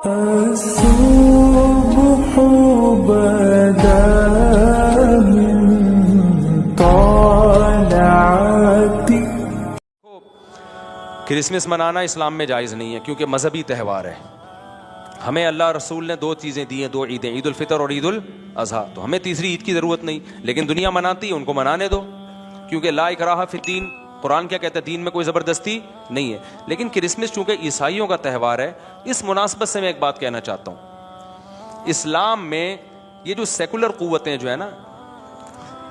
الصبح بدا من طلعتی. کرسمس منانا اسلام میں جائز نہیں ہے کیونکہ مذہبی تہوار ہے. ہمیں اللہ رسول نے 2 چیزیں دی ہیں, 2 عیدیں, عید الفطر اور عید الاضحیٰ. تو ہمیں تیسری عید کی ضرورت نہیں, لیکن دنیا مناتی ہے, ان کو منانے دو, کیونکہ لا اکراہ فی الدین. قرآن کیا کہتا ہے؟ دین میں کوئی زبردستی نہیں ہے. لیکن کرسمس چونکہ عیسائیوں کا تہوار ہے, اس مناسبت سے میں ایک بات کہنا چاہتا ہوں. اسلام میں یہ جو سیکولر قوتیں جو ہے نا,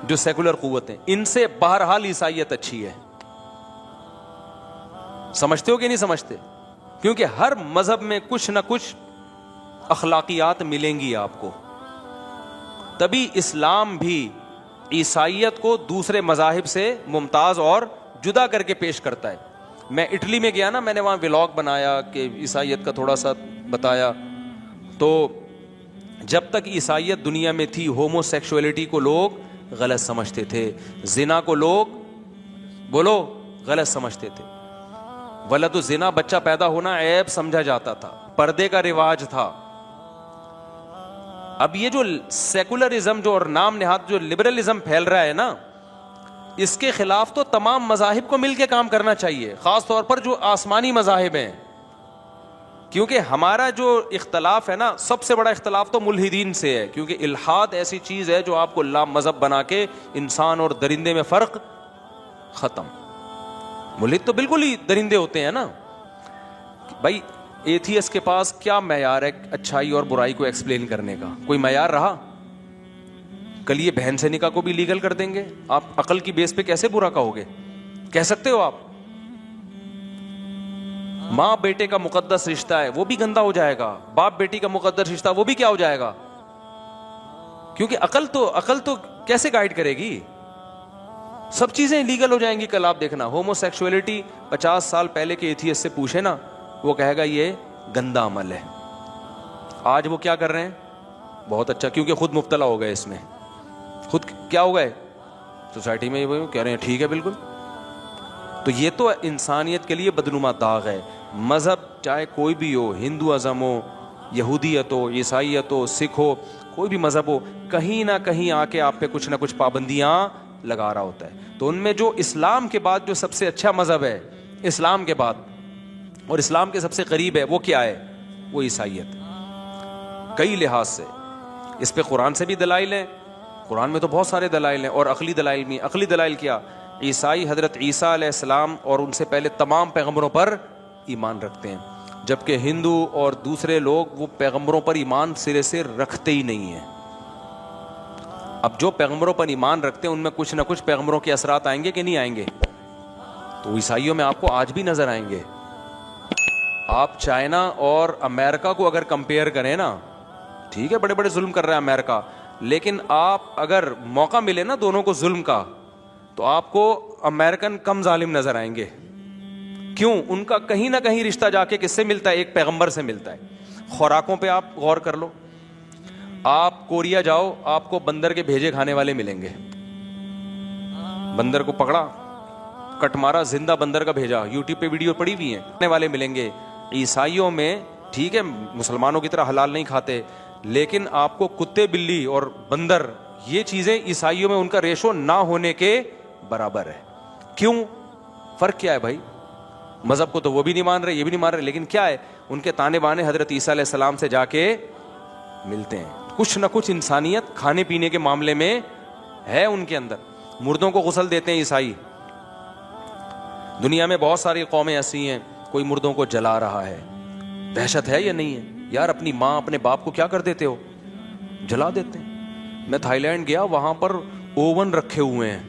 جو سیکولر قوتیں, ان سے بہرحال عیسائیت اچھی ہے. سمجھتے ہو کہ نہیں سمجھتے؟ کیونکہ ہر مذہب میں کچھ نہ کچھ اخلاقیات ملیں گی آپ کو. تبھی اسلام بھی عیسائیت کو دوسرے مذاہب سے ممتاز اور جدا کر کے پیش کرتا ہے. میں اٹلی میں گیا نا, میں نے وہاں ولاگ بنایا کہ عیسائیت کا تھوڑا سا بتایا. تو جب تک عیسائیت دنیا میں تھی, ہومو سیکشولیٹی کو لوگ غلط سمجھتے تھے, زنا کو لوگ بولو غلط سمجھتے تھے. ولد الزنا, بچہ پیدا ہونا عیب سمجھا جاتا تھا, پردے کا رواج تھا. اب یہ جو سیکولرزم جو اور نام نہاد جو لبرلزم پھیل رہا ہے نا, اس کے خلاف تو تمام مذاہب کو مل کے کام کرنا چاہیے, خاص طور پر جو آسمانی مذاہب ہیں. کیونکہ ہمارا جو اختلاف ہے نا, سب سے بڑا اختلاف تو ملحدین سے ہے, کیونکہ الحاد ایسی چیز ہے جو آپ کو لا مذہب بنا کے انسان اور درندے میں فرق ختم. ملحد تو بالکل ہی درندے ہوتے ہیں نا بھائی. ایتھیس کے پاس کیا معیار ہے اچھائی اور برائی کو ایکسپلین کرنے کا؟ کوئی معیار رہا؟ کل یہ بہن سے نکاح کو بھی لیگل کر دیں گے, آپ عقل کی بیس پہ کیسے برا کہو گے؟ کہہ سکتے ہو آپ؟ ماں بیٹے کا مقدس رشتہ ہے, وہ بھی گندا ہو جائے گا. باپ بیٹی کا مقدس رشتہ, وہ بھی کیا ہو جائے گا؟ کیونکہ عقل تو کیسے گائیڈ کرے گی؟ سب چیزیں لیگل ہو جائیں گی. کل آپ دیکھنا, ہومو سیکشولیٹی 50 سال پہلے کے ایتھیس سے پوچھے نا, وہ کہے گا یہ گندا عمل ہے. آج وہ کیا کر رہے ہیں؟ بہت اچھا, کیونکہ خود مبتلا ہو گئے اس میں, خود کیا ہو گئے سوسائٹی میں, وہ کہہ رہے ہیں ٹھیک ہے بالکل. تو یہ تو انسانیت کے لیے بدنما داغ ہے. مذہب چاہے کوئی بھی ہو, ہندو ازم ہو, یہودیت ہو, عیسائیت ہو, سکھ ہو, کوئی بھی مذہب ہو, کہیں نہ کہیں آ کے آپ پہ کچھ نہ کچھ پابندیاں لگا رہا ہوتا ہے. تو ان میں جو اسلام کے بعد جو سب سے اچھا مذہب ہے, اسلام کے بعد اور اسلام کے سب سے قریب ہے, وہ کیا ہے؟ وہ عیسائیت. کئی لحاظ سے اس پہ قرآن سے بھی دلائل ہیں, قرآن میں تو بہت سارے دلائل ہیں, اور عقلی دلائل بھی. عقلی دلائل کیا؟ عیسائی حضرت عیسیٰ علیہ السلام اور ان سے پہلے تمام پیغمبروں پر ایمان رکھتے ہیں, جبکہ ہندو اور دوسرے لوگ وہ پیغمبروں پر ایمان سرے سے رکھتے ہی نہیں ہیں. اب جو پیغمبروں پر ایمان رکھتے ہیں ان میں کچھ نہ کچھ پیغمبروں کے اثرات آئیں گے کہ نہیں آئیں گے؟ تو عیسائیوں میں آپ کو آج بھی نظر آئیں گے. آپ چائنا اور امریکہ کو اگر کمپیئر کریں نا, ٹھیک ہے بڑے بڑے ظلم کر رہا ہے امریکہ, لیکن آپ اگر موقع ملے نا دونوں کو ظلم کا, تو آپ کو امریکن کم ظالم نظر آئیں گے. کیوں؟ ان کا کہیں نہ کہیں رشتہ جا کے کس سے ملتا ہے؟ ایک پیغمبر سے ملتا ہے. خوراکوں پہ آپ غور کر لو, آپ کوریا جاؤ, آپ کو بندر کے بھیجے کھانے والے ملیں گے. بندر کو پکڑا, کٹ مارا, زندہ بندر کا بھیجا, یوٹیوب پہ ویڈیو پڑی ہوئی ہیں, کھانے والے ملیں گے. عیسائیوں میں ٹھیک ہے مسلمانوں کی طرح حلال نہیں کھاتے, لیکن آپ کو کتے بلی اور بندر, یہ چیزیں عیسائیوں میں ان کا ریشو نہ ہونے کے برابر ہے. کیوں؟ فرق کیا ہے بھائی؟ مذہب کو تو وہ بھی نہیں مان رہے, یہ بھی نہیں مان رہے, لیکن کیا ہے, ان کے تانے بانے حضرت عیسیٰ علیہ السلام سے جا کے ملتے ہیں. کچھ نہ کچھ انسانیت کھانے پینے کے معاملے میں ہے ان کے اندر. مردوں کو غسل دیتے ہیں عیسائی. دنیا میں بہت ساری قومیں ایسی ہیں, کوئی مردوں کو جلا رہا ہے. دہشت ہے یا نہیں ہے یار؟ اپنی ماں اپنے باپ کو کیا کر دیتے ہو؟ جلا دیتے ہیں. میں تھائی لینڈ گیا, وہاں پر اوون رکھے ہوئے ہیں,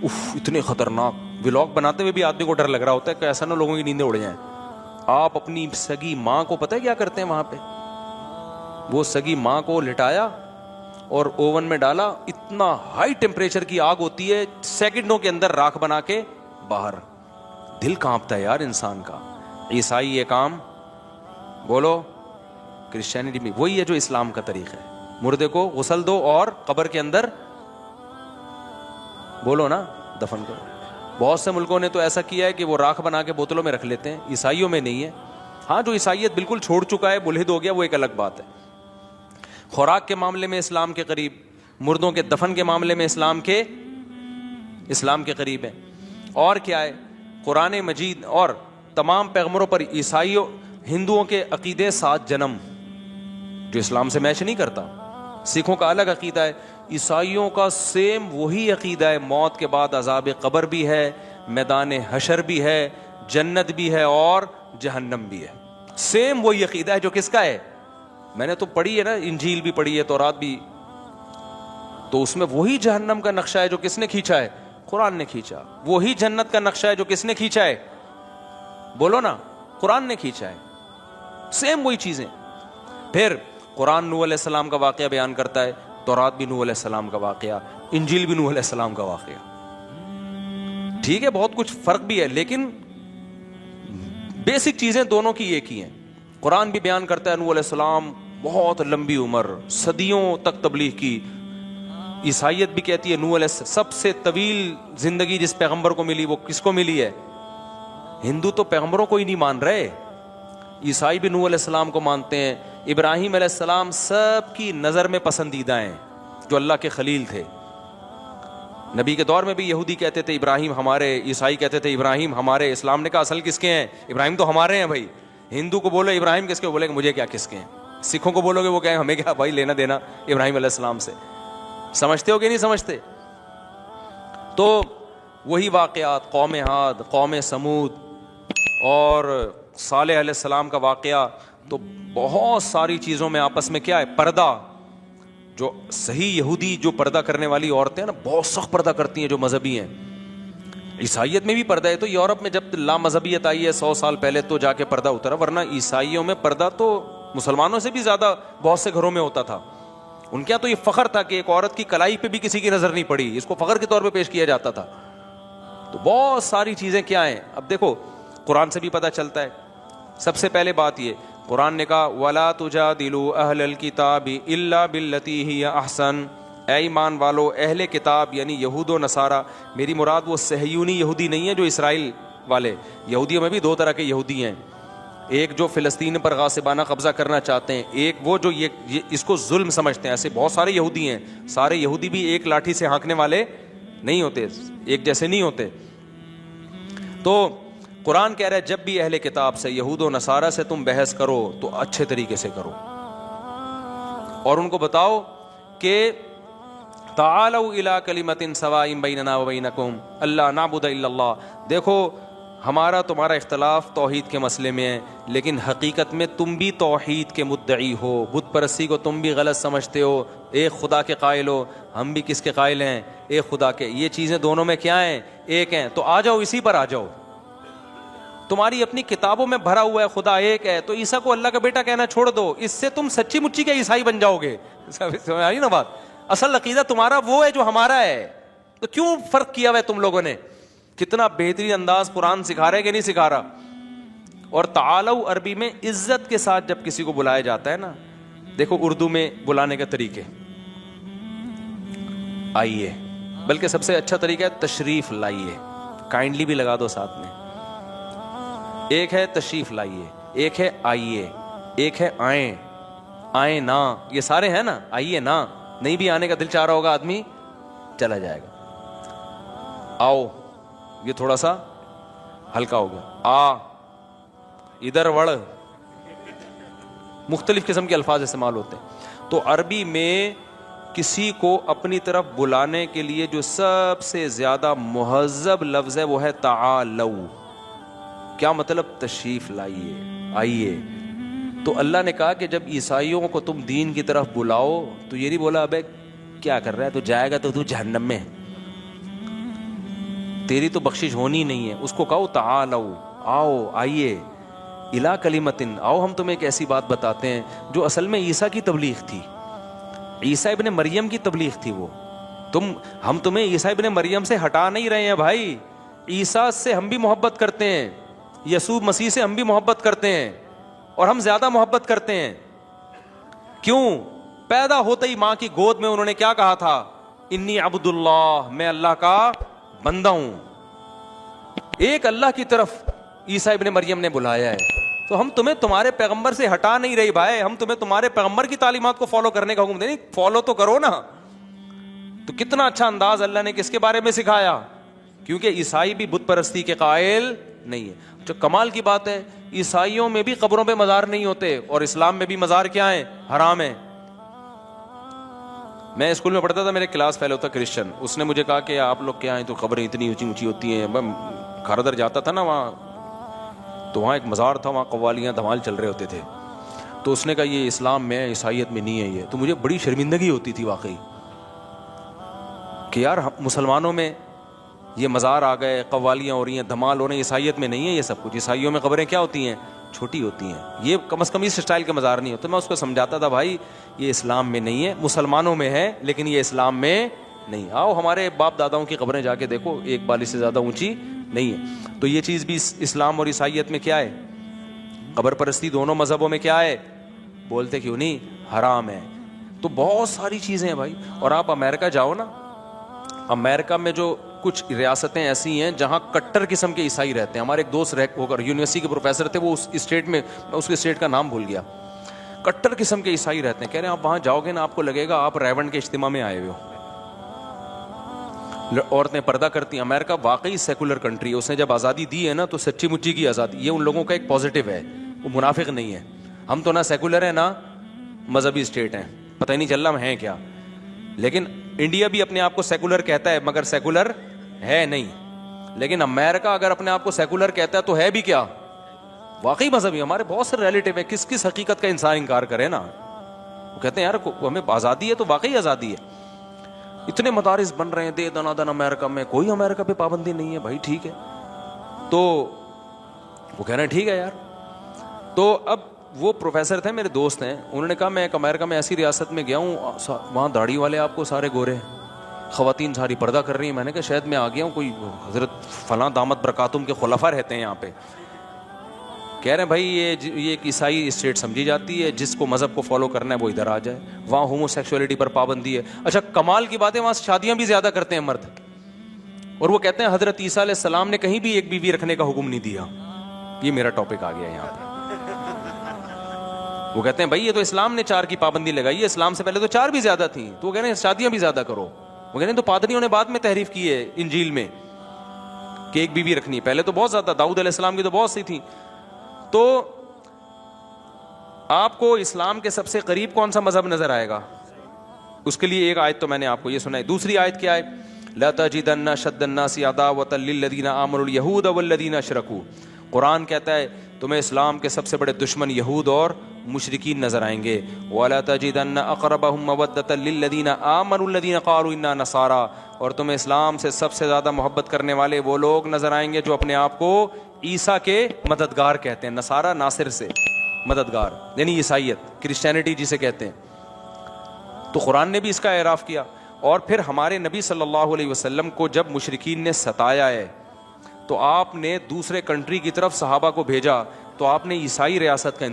اتنے خطرناک. ولاگ بناتے ہوئے بھی آدمی کو ڈر لگ رہا ہوتا ہے کہ ایسا نہ لوگوں کی نیندیں اڑ جائیں. آپ اپنی سگی ماں کو پتہ ہے کیا کرتے ہیں وہاں پہ؟ وہ سگی ماں کو لٹایا اور اوون میں ڈالا, اتنا ہائی ٹیمپریچر کی آگ ہوتی ہے, سیکنڈوں کے اندر راکھ بنا کے باہر. دل کانپتا ہے یار انسان کا. عیسائی یہ کام, بولو کرسچینٹی میں وہی ہے جو اسلام کا طریقہ ہے. مردے کو غسل دو اور قبر کے اندر بولو نا دفن کرو. بہت سے ملکوں نے تو ایسا کیا ہے کہ وہ راکھ بنا کے بوتلوں میں رکھ لیتے ہیں, عیسائیوں میں نہیں ہے. ہاں جو عیسائیت بالکل چھوڑ چکا ہے, ملحد ہو گیا, وہ ایک الگ بات ہے. خوراک کے معاملے میں اسلام کے قریب, مردوں کے دفن کے معاملے میں اسلام کے قریب ہے. اور کیا ہے, قرآن مجید اور تمام پیغمبروں پر عیسائیوں ہندوؤں کے عقیدے 7 جنم جو اسلام سے میچ نہیں کرتا. سکھوں کا الگ عقیدہ ہے, عیسائیوں کا سیم وہی عقیدہ ہے, موت کے بعد عذاب قبر بھی ہے, میدان حشر بھی ہے, جنت بھی ہے اور جہنم بھی ہے. سیم وہی عقیدہ ہے جو کس کا ہے. میں نے تو پڑھی ہے نا, انجیل بھی پڑھی ہے, تورات بھی, تو اس میں وہی جہنم کا نقشہ ہے جو کس نے کھینچا ہے, قرآن نے کھینچا. وہی جنت کا نقشہ ہے جو کس نے کھینچا ہے, بولو نا, قرآن نے کھینچا ہے. سیم وہی چیزیں. پھر قرآن نوح علیہ السلام کا واقعہ بیان کرتا ہے, تورات بھی نوح علیہ السلام کا واقعہ, انجیل بھی نوح علیہ السلام کا واقعہ. ٹھیک ہے بہت کچھ فرق بھی ہے, لیکن بیسک چیزیں دونوں کی ایک ہی ہیں. قرآن بھی بیان کرتا ہے نوح علیہ السلام بہت لمبی عمر, صدیوں تک تبلیغ کی. عیسائیت بھی کہتی ہے نوح علیہ السلام سب سے طویل زندگی جس پیغمبر کو ملی وہ کس کو ملی ہے. ہندو تو پیغمبروں کو ہی نہیں مان رہے, عیسائی بھی نوح علیہ السلام کو مانتے ہیں. ابراہیم علیہ السلام سب کی نظر میں پسندیدہ ہیں, جو اللہ کے خلیل تھے. نبی کے دور میں بھی یہودی کہتے تھے ابراہیم ہمارے, عیسائی کہتے تھے ابراہیم ہمارے. اسلام نے کہا اصل کس کے ہیں, ابراہیم تو ہمارے ہیں بھائی. ہندو کو بولو ابراہیم کس کے, بولے کہ مجھے کیا کس کے ہیں. سکھوں کو بولو گے وہ کہیں ہمیں کیا بھائی لینا دینا ابراہیم علیہ السلام سے. سمجھتے ہو کہ نہیں سمجھتے. تو وہی واقعات, قوم عاد, قوم سمود اور صالح علیہ السلام کا واقعہ, تو بہت ساری چیزوں میں آپس میں کیا ہے, پردہ. جو صحیح یہودی جو پردہ کرنے والی عورتیں ہیں نا, بہت سخت پردہ کرتی ہیں جو مذہبی ہیں. عیسائیت میں بھی پردہ ہے, تو یورپ میں جب لا مذہبیت آئی ہے 100 سال پہلے تو جا کے پردہ اترا, ورنہ عیسائیوں میں پردہ تو مسلمانوں سے بھی زیادہ بہت سے گھروں میں ہوتا تھا. ان کے یہاں تو یہ فخر تھا کہ ایک عورت کی کلائی پہ بھی کسی کی نظر نہیں پڑی, اس کو فخر کے طور پہ پیش کیا جاتا تھا. تو بہت ساری چیزیں کیا ہیں. اب دیکھو قرآن سے بھی پتہ چلتا ہے. سب سے پہلے بات یہ, قرآن نے کہا وَلَا تُجَادِلُوا أَهْلَ الْكِتَابِ إِلَّا بِالَّتِي هِيَ أَحْسَنُ. اے ایمان والو, اہل کتاب یعنی یہود و نصارہ, میری مراد وہ صہیونی یہودی نہیں ہے جو اسرائیل والے. یہودیوں میں بھی 2 طرح کے یہودی ہیں, ایک جو فلسطین پر غاصبانہ قبضہ کرنا چاہتے ہیں, ایک وہ جو یہ اس کو ظلم سمجھتے ہیں. ایسے بہت سارے یہودی ہیں. سارے یہودی بھی ایک لاٹھی سے ہانکنے والے نہیں ہوتے, ایک جیسے نہیں ہوتے. تو قرآن کہہ رہا ہے جب بھی اہل کتاب سے, یہود و نصارہ سے تم بحث کرو تو اچھے طریقے سے کرو, اور ان کو بتاؤ کہ تعالوا الی کلمۃ سواء بیننا وبینکم الا نعبد الا اللہ. دیکھو ہمارا تمہارا اختلاف توحید کے مسئلے میں ہے, لیکن حقیقت میں تم بھی توحید کے مدعی ہو. بت پرستی کو تم بھی غلط سمجھتے ہو, ایک خدا کے قائل ہو. ہم بھی کس کے قائل ہیں, ایک خدا کے. یہ چیزیں دونوں میں کیا ہیں, ایک ہیں. تو آ جاؤ اسی پر آ جاؤ. تمہاری اپنی کتابوں میں بھرا ہوا ہے خدا ایک ہے, تو عیسیٰ کو اللہ کا بیٹا کہنا چھوڑ دو, اس سے تم سچی مچی کے عیسائی بن جاؤ گے. سمجھ آئی نا بات. اصل عقیدہ تمہارا وہ ہے جو ہمارا ہے, تو کیوں فرق کیا ہوا ہے تم لوگوں نے. کتنا بہترین انداز قرآن سکھا رہا ہے کہ نہیں سکھا رہا. اور تعالو عربی میں عزت کے ساتھ جب کسی کو بلایا جاتا ہے نا, دیکھو اردو میں بلانے کے طریقے, آئیے, بلکہ سب سے اچھا طریقہ ہے تشریف لائیے. کائنڈلی بھی لگا دو ساتھ میں. ایک ہے تشریف لائیے, ایک ہے آئیے, ایک ہے آئیں, آئیں نا, یہ سارے ہیں نا. آئیے نا, نہیں بھی آنے کا دل چاہ رہا ہوگا آدمی چلا جائے گا. آؤ, یہ تھوڑا سا ہلکا ہو گیا. آ, ادھر وڑ, مختلف قسم کے الفاظ استعمال ہوتے ہیں. تو عربی میں کسی کو اپنی طرف بلانے کے لیے جو سب سے زیادہ مہذب لفظ ہے وہ ہے تعالو. کیا مطلب, تشریف لائیے, آئیے. تو اللہ نے کہا کہ جب عیسائیوں کو تم دین کی طرف بلاؤ تو یہ نہیں بولا ابے کیا کر رہا ہے, تو جائے گا تو جہنم میں, تیری تو بخشش ہونی نہیں ہے. اس کو کہو تعالو, آؤ, آئیے, الا کلمتن, آؤ ہم تمہیں ایک ایسی بات بتاتے ہیں جو اصل میں عیسیٰ کی تبلیغ تھی, عیسیٰ ابن مریم کی تبلیغ تھی وہ. ہم تمہیں عیسیٰ ابن مریم سے ہٹا نہیں رہے ہیں بھائی. عیسیٰ سے ہم بھی محبت کرتے ہیں, یسوع مسیح سے ہم بھی محبت کرتے ہیں, اور ہم زیادہ محبت کرتے ہیں. کیوں؟ پیدا ہوتے ہی ماں کی گود میں انہوں نے کیا کہا تھا, انی عبد اللہ, میں اللہ کا بندہ ہوں. ایک اللہ کی طرف عیسیٰ ابن مریم نے بلایا ہے. تو ہم تمہیں تمہارے پیغمبر سے ہٹا نہیں رہی بھائی, ہم تمہیں تمہارے پیغمبر کی تعلیمات کو فالو کرنے کا حکم دیں, فالو تو کرو نا. تو کتنا اچھا انداز اللہ نے کس کے بارے میں سکھایا, کیونکہ عیسائی بھی بت پرستی کے قائل نہیں ہے. جو کمال کی بات ہے, عیسائیوں میں بھی قبروں پہ مزار نہیں ہوتے, اور اسلام میں بھی مزار کیا ہیں, حرام ہیں. میں اسکول میں پڑھتا تھا, میرے کلاس فیلو تھا کرسچن, اس نے مجھے کہا کہ آپ لوگ کیا ہیں تو قبریں اتنی اونچی اونچی ہوتی ہیں. میں کھاردر جاتا تھا نا وہاں, تو وہاں ایک مزار تھا, وہاں قوالیاں دھمال چل رہے ہوتے تھے. تو اس نے کہا یہ اسلام میں ہے, عیسائیت میں نہیں ہے یہ. تو مجھے بڑی شرمندگی ہوتی تھی واقعی کہ یار مسلمانوں میں یہ مزار آ گئے, قوالیاں ہو رہی ہیں, دھمال ہو رہے ہیں, عیسائیت میں نہیں ہے یہ سب کچھ. عیسائیوں میں قبریں کیا ہوتی ہیں, چھوٹی ہوتی ہیں. یہ کم از کم اس اسٹائل کے مزار نہیں ہوتے. میں اس کو سمجھاتا تھا بھائی یہ اسلام میں نہیں ہے, مسلمانوں میں ہے لیکن یہ اسلام میں نہیں. آؤ ہمارے باپ داداؤں کی قبریں جا کے دیکھو, ایک بالی سے زیادہ اونچی نہیں ہے. تو یہ چیز بھی اسلام اور عیسائیت میں کیا ہے, قبر پرستی دونوں مذہبوں میں کیا ہے, بولتے کیوں نہیں, حرام ہے. تو بہت ساری چیزیں ہیں بھائی. اور آپ امریکہ جاؤ نا, امریکہ میں جو کچھ ریاستیں ایسی ہیں جہاں کٹر قسم کے عیسائی رہتے ہیں. ہمارے ایک دوست ہو کر یونیورسٹی کے پروفیسر تھے, وہ اس اسٹیٹ میں, اس کے اسٹیٹ کا نام بھول گیا, کٹر قسم کے عیسائی رہتے ہیں. کہہ رہے ہیں آپ وہاں جاؤ گے نا, آپ کو لگے گا آپ ریون کے اجتماع میں آئے ہوئے ہو. عورتیں پردہ کرتی ہیں. امریکہ واقعی سیکولر کنٹری ہے, اس نے جب آزادی دی ہے نا تو سچی مچی کی آزادی. یہ ان لوگوں کا ایک پازیٹیو ہے, وہ منافق نہیں ہے. ہم تو نہ سیکولر ہیں نہ مذہبی اسٹیٹ ہیں, پتہ ہی نہیں چل رہا ہم ہیں کیا. لیکن انڈیا بھی اپنے آپ کو سیکولر کہتا ہے مگر سیکولر ہے نہیں. لیکن امریکہ اگر اپنے آپ کو سیکولر کہتا ہے تو ہے بھی کیا, واقعی مذہبی. ہمارے بہت سے ریلیٹیو ہیں, کس حقیقت کا انسان انکار کرے نا. وہ کہتے ہیں یار ہمیں آزادی ہے تو واقعی آزادی ہے. اتنے مدارس بن رہے ہیں دے دنا دن امریکہ میں, کوئی امریکہ پہ پابندی نہیں ہے بھائی. ٹھیک ہے, تو وہ کہہ رہے ہیں ٹھیک ہے یار. تو اب وہ پروفیسر تھے, میرے دوست ہیں, انہوں نے کہا میں ایک امریکہ میں ایسی ریاست میں گیا ہوں, وہاں داڑھی والے آپ کو سارے گورے, خواتین ساری پردہ کر رہی ہیں. میں نے کہا شاید میں آ گیا ہوں, کوئی حضرت فلاں دامت برکاتم کے خلفاء رہتے ہیں یہاں پہ. کہہ رہے ہیں بھائی یہ ایک عیسائی اسٹیٹ سمجھی جاتی ہے, جس کو مذہب کو فالو کرنا ہے وہ ادھر آ جائے. وہاں ہومو سیکسولیٹی پر پابندی ہے. اچھا کمال کی بات ہے, وہاں شادیاں بھی زیادہ کرتے ہیں مرد. اور وہ کہتے ہیں حضرت عیسیٰ علیہ السلام نے کہیں بھی ایک بیوی رکھنے کا حکم نہیں دیا. یہ میرا ٹاپک آ گیا یہاں پہ. وہ کہتے ہیں بھائی یہ تو اسلام نے 4 کی پابندی لگائی ہے, اسلام سے پہلے تو 4 بھی زیادہ تھیں. تو وہ کہہ رہے ہیں شادیاں بھی زیادہ کرو. وہ کہہ رہے ہیں تو پادریوں نے بعد میں تحریف کی ہے انجیل میں کہ ایک بیوی رکھنی ہے. پہلے تو بہت زیادہ, داؤد علیہ السلام کی تو بہت سی تھیں. تو آپ کو اسلام کے سب سے قریب کون سا مذہب نظر آئے گا, اس کے لیے ایک آیت تو میں نے آپ کو یہ سنائی. دوسری آیت کیا ہے, لا تجدن اشد الناس عداوۃ للذین آمنوا اليہود والذین اشرکوا. قرآن کہتا ہے تمہیں اسلام کے سب سے بڑے دشمن یہود اور مشرکین نظر آئیں گے. وَلَا تَجِدَنَّ أَقْرَبَهُمْ مَوَدَّةً لِلَّذِينَ آمَنُوا الَّذِينَ قَالُوا إِنَّا نَصَارَىٰ. اور تمہیں اسلام سے سب سے زیادہ محبت کرنے والے وہ لوگ نظر آئیں گے جو اپنے آپ کو عیسیٰ کے مددگار کہتے ہیں. نصارہ ناصر سے مددگار, یعنی عیسائیت, کرسچینٹی جسے کہتے ہیں. تو قرآن نے بھی اس کا اعراف کیا. اور پھر ہمارے نبی صلی اللہ علیہ وسلم کو جب مشرکین نے ستایا ہے تو آپ نے دوسرے کنٹری کی طرف صحابہ کو بھیجا, تو آپ نے عیسائی ریاست کا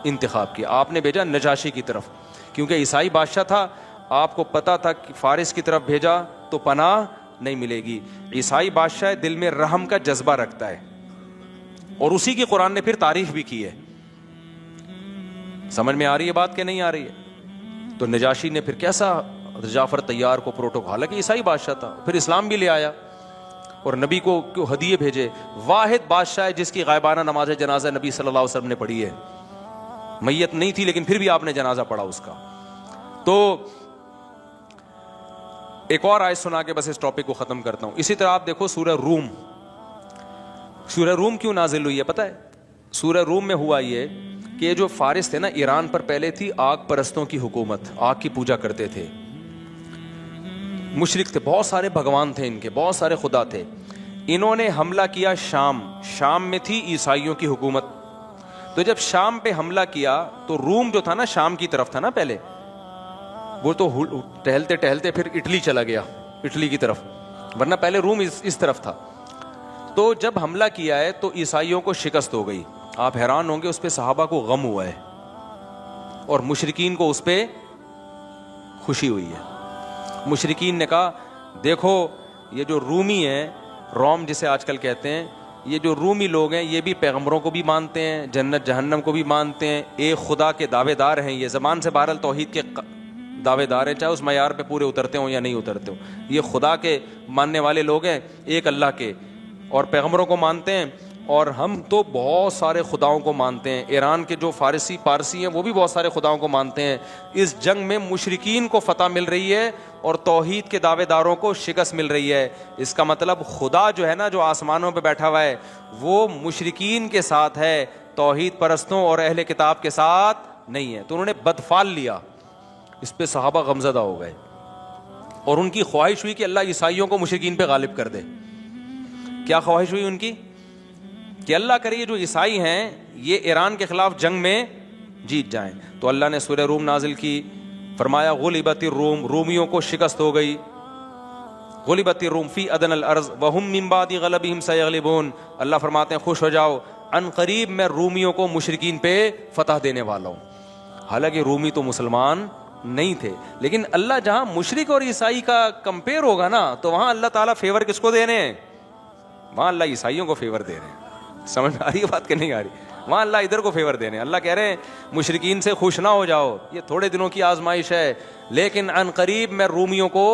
انتخاب کیا. آپ نے بھیجا نجاشی کی طرف, کیونکہ عیسائی بادشاہ تھا. آپ کو پتا تھا کہ فارس کی طرف بھیجا تو پناہ نہیں ملے گی. عیسائی بادشاہ دل میں رحم کا جذبہ رکھتا ہے, اور اسی کی قرآن نے پھر تعریف بھی کی ہے. سمجھ میں آ رہی ہے بات کہ نہیں آ رہی ہے؟ تو نجاشی نے پھر کیسا جعفر طیار کو پروٹوکول, حالانکہ عیسائی بادشاہ تھا, پھر اسلام بھی لے آیا اور نبی کو ہدیے بھیجے. واحد بادشاہ ہے جس کی غائبانہ نماز جنازہ نبی صلی اللہ علیہ وسلم نے پڑھی ہے. میت نہیں تھی لیکن پھر بھی آپ نے جنازہ پڑھا اس کا. تو ایک اور آیت سنا کے بس اس ٹاپک کو ختم کرتا ہوں. اسی طرح آپ دیکھو سورہ روم. سورہ روم کیوں نازل ہوئی ہے پتہ ہے؟ سورہ روم میں ہوا یہ کہ یہ جو فارس تھے نا, ایران پر پہلے تھی آگ پرستوں کی حکومت, آگ کی پوجا کرتے تھے, مشرک تھے, بہت سارے بھگوان تھے ان کے, بہت سارے خدا تھے. انہوں نے حملہ کیا شام میں تھی عیسائیوں کی حکومت. تو جب شام پہ حملہ کیا تو روم جو تھا نا شام کی طرف تھا نا پہلے, وہ تو ٹہلتے ٹہلتے پھر اٹلی چلا گیا, اٹلی کی طرف, ورنہ پہلے روم اس طرف تھا. تو جب حملہ کیا ہے تو عیسائیوں کو شکست ہو گئی. آپ حیران ہوں گے, اس پہ صحابہ کو غم ہوا ہے اور مشرکین کو اس پہ خوشی ہوئی ہے. مشرکین نے کہا دیکھو یہ جو رومی ہیں, روم جسے آج کل کہتے ہیں, یہ جو رومی لوگ ہیں یہ بھی پیغمبروں کو بھی مانتے ہیں, جنت جہنم کو بھی مانتے ہیں, ایک خدا کے دعوے دار ہیں, یہ زبان سے بہرحال توحید کے دعوے دار ہیں, چاہے اس معیار پہ پورے اترتے ہوں یا نہیں اترتے ہوں. یہ خدا کے ماننے والے لوگ ہیں, ایک اللہ کے, اور پیغمبروں کو مانتے ہیں. اور ہم تو بہت سارے خداؤں کو مانتے ہیں. ایران کے جو فارسی پارسی ہیں وہ بھی بہت سارے خداؤں کو مانتے ہیں. اس جنگ میں مشرکین کو فتح مل رہی ہے اور توحید کے دعوے داروں کو شکست مل رہی ہے. اس کا مطلب خدا جو ہے نا, جو آسمانوں پہ بیٹھا ہوا ہے, وہ مشرکین کے ساتھ ہے, توحید پرستوں اور اہل کتاب کے ساتھ نہیں ہے. تو انہوں نے بدفال لیا. اس پہ صحابہ غمزدہ ہو گئے اور ان کی خواہش ہوئی کہ اللہ عیسائیوں کو مشرکین پہ غالب کر دے. کیا خواہش ہوئی ان کی؟ کہ اللہ کرے یہ جو عیسائی ہیں یہ ایران کے خلاف جنگ میں جیت جائیں. تو اللہ نے سورہ روم نازل کی, فرمایا غلبت الروم, رومیوں کو شکست ہو گئی. غلبت الروم فی ادنی الارض وهم من بعد غلبهم سیغلبون. اللہ فرماتے ہیں خوش ہو جاؤ, ان قریب میں رومیوں کو مشرکین پہ فتح دینے والا ہوں. حالانکہ رومی تو مسلمان نہیں تھے, لیکن اللہ جہاں مشرک اور عیسائی کا کمپیئر ہوگا نا, تو وہاں اللہ تعالیٰ فیور کس کو دے رہے ہیں؟ وہاں اللہ عیسائیوں کو فیور دے رہے ہیں. سمجھ آ رہی ہے بات کہ نہیں آ رہی؟ وہاں اللہ ادھر کو فیور دے رہے ہیں. اللہ کہہ رہے ہیں مشرکین سے خوش نہ ہو جاؤ, یہ تھوڑے دنوں کی آزمائش ہے, لیکن ان قریب میں رومیوں کو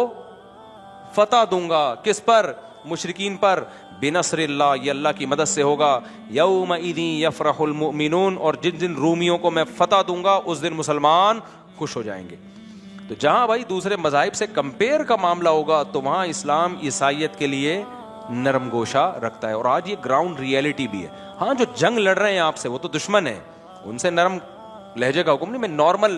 فتح دوں گا. کس پر؟ مشرکین پر. بنصر اللہ, یہ اللہ کی مدد سے ہوگا. یومئذ یفرح المؤمنون, اور جن دن رومیوں کو میں فتح دوں گا اس دن مسلمان خوش ہو جائیں گے. تو جہاں بھائی دوسرے مذاہب سے کمپیئر کا معاملہ ہوگا تو وہاں اسلام عیسائیت کے لیے نرم گوشہ رکھتا ہے. اور آج یہ گراؤنڈ ریئلٹی بھی ہے. ہاں جو جنگ لڑ رہے ہیں آپ سے وہ تو دشمن ہیں, ان سے نرم لہجے کا حکم نہیں, میں نارمل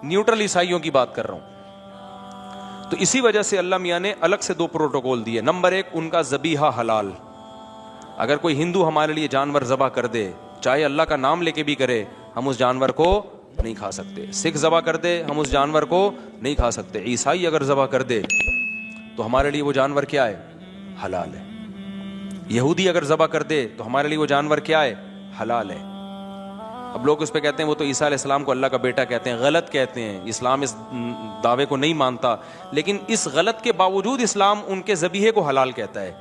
نیوٹرل عیسائیوں کی بات کر رہا ہوں. تو اسی وجہ سے اللہ میاں نے الگ سے 2 پروٹوکول دیے. نمبر 1, ان کا ذبیحہ حلال. اگر کوئی ہندو ہمارے لیے جانور ذبح کر دے, چاہے اللہ کا نام لے کے بھی کرے, ہم اس جانور کو نہیں کھا سکتے. سکھ ذبح کر دے, ہم اس جانور کو نہیں کھا سکتے. عیسائی اگر ذبح کر دے تو ہمارے لیے وہ جانور کیا ہے؟ حلال ہے. یہودی اگر ذبح کر دے تو ہمارے لیے وہ جانور کیا ہے؟ حلال ہے. اب لوگ اس پہ کہتے ہیں وہ تو عیسیٰ علیہ السلام کو اللہ کا بیٹا کہتے ہیں. غلط کہتے ہیں, اسلام اس دعوے کو نہیں مانتا, لیکن اس غلط کے باوجود اسلام ان کے ذبیحے کو حلال کہتا ہے,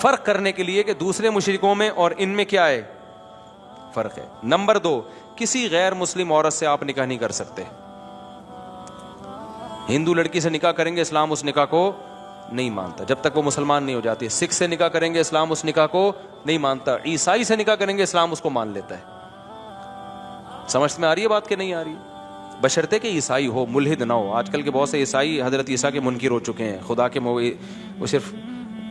فرق کرنے کے لیے کہ دوسرے مشرکوں میں اور ان میں کیا ہے فرق ہے. نمبر 2, کسی غیر مسلم عورت سے آپ نکاح نہیں کر سکتے. ہندو لڑکی سے نکاح کریں گے, اسلام اس نکاح کو نہیں مانتا جب تک وہ مسلمان نہیں ہو جاتی. سکھ سے نکاح کریں گے, اسلام اس نکاح کو نہیں مانتا. عیسائی سے نکاح کریں گے, اسلام اس کو مان لیتا ہے. سمجھ میں آ رہی ہے بات کہ نہیں آ رہی؟ بشرطے کہ عیسائی ہو, ملحد نہ ہو. آج کل کے بہت سے عیسائی حضرت عیسیٰ کے منکر ہو چکے ہیں. خدا کے وہ صرف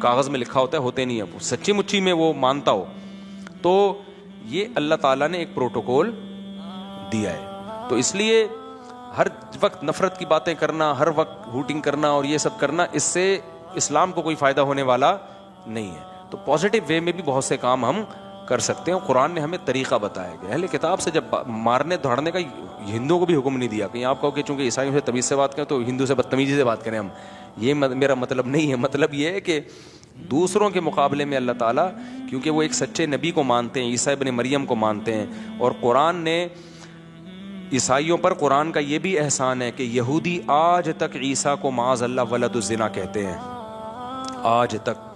کاغذ میں لکھا ہوتا ہے, ہوتے نہیں ہے, سچی مچی میں وہ مانتا ہو. تو یہ اللہ تعالیٰ نے ایک پروٹوکول دیا ہے. تو اس لیے ہر وقت نفرت کی باتیں کرنا, ہر وقت ہوٹنگ کرنا اور یہ سب کرنا, اس سے اسلام کو کوئی فائدہ ہونے والا نہیں ہے. تو پازیٹیو وے میں بھی بہت سے کام ہم کر سکتے ہیں. قرآن نے ہمیں طریقہ بتایا کہ اہل کتاب سے جب مارنے دھاڑنے کا ہندوؤں کو بھی حکم نہیں دیا. کہیں آپ کہو کہ چونکہ عیسائیوں سے تمیز سے بات کریں تو ہندو سے بدتمیزی سے بات کریں ہم, یہ میرا مطلب نہیں ہے. مطلب یہ ہے کہ دوسروں کے مقابلے میں اللہ تعالیٰ, کیونکہ وہ ایک سچے نبی کو مانتے ہیں, عیسیٰ ابن مریم کو مانتے ہیں, اور قرآن نے عیسائیوں پر, قرآن کا یہ بھی احسان ہے کہ یہودی آج تک عیسیٰ کو معاذ اللہ ولد الزنا کہتے ہیں. آج تک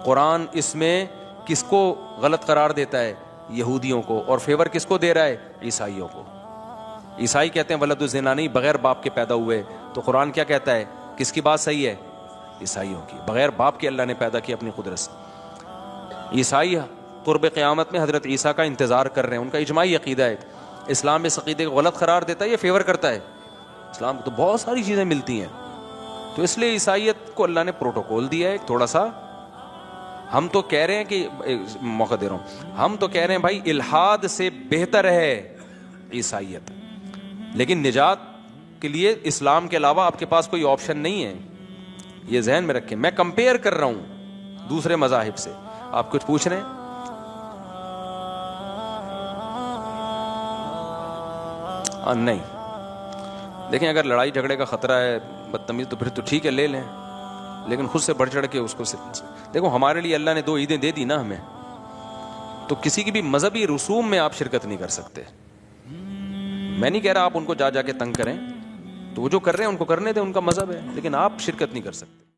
قرآن اس میں کس کو غلط قرار دیتا ہے؟ یہودیوں کو. اور فیور کس کو دے رہا ہے؟ عیسائیوں کو. عیسائی کہتے ہیں ولد الزنا نہیں, بغیر باپ کے پیدا ہوئے. تو قرآن کیا کہتا ہے؟ کس کی بات صحیح ہے؟ عیسائیوں کی. بغیر باپ کے اللہ نے پیدا کیا اپنی قدرت سے. عیسائی قرب قیامت میں حضرت عیسیٰ کا انتظار کر رہے ہیں, ان کا اجماعی عقیدہ ہے. اسلام اس عقیدے کو غلط قرار دیتا ہے, یہ فیور کرتا ہے اسلام کو. تو بہت ساری چیزیں ملتی ہیں. تو اس لیے عیسائیت کو اللہ نے پروٹوکول دیا ہے تھوڑا سا. ہم تو کہہ رہے ہیں کہ موقع دے رہا ہوں, ہم تو کہہ رہے ہیں بھائی الحاد سے بہتر ہے عیسائیت, لیکن نجات کے لیے اسلام کے علاوہ آپ کے پاس کوئی آپشن نہیں ہے. یہ ذہن میں رکھیں. میں کمپیئر کر رہا ہوں دوسرے مذاہب سے. آپ کچھ پوچھ رہے ہیں؟ نہیں. دیکھیں اگر لڑائی جھگڑے کا خطرہ ہے, بدتمیز, تو پھر تو ٹھیک ہے لے لیں, لیکن خود سے بڑھ چڑھ کے اس کو دیکھو. ہمارے لیے اللہ نے 2 عیدیں دے دی نا ہمیں, تو کسی کی بھی مذہبی رسوم میں آپ شرکت نہیں کر سکتے. میں نہیں کہہ رہا آپ ان کو جا کے تنگ کریں, تو وہ جو کر رہے ہیں ان کو کرنے دیں, ان کا مذہب ہے, لیکن آپ شرکت نہیں کر سکتے.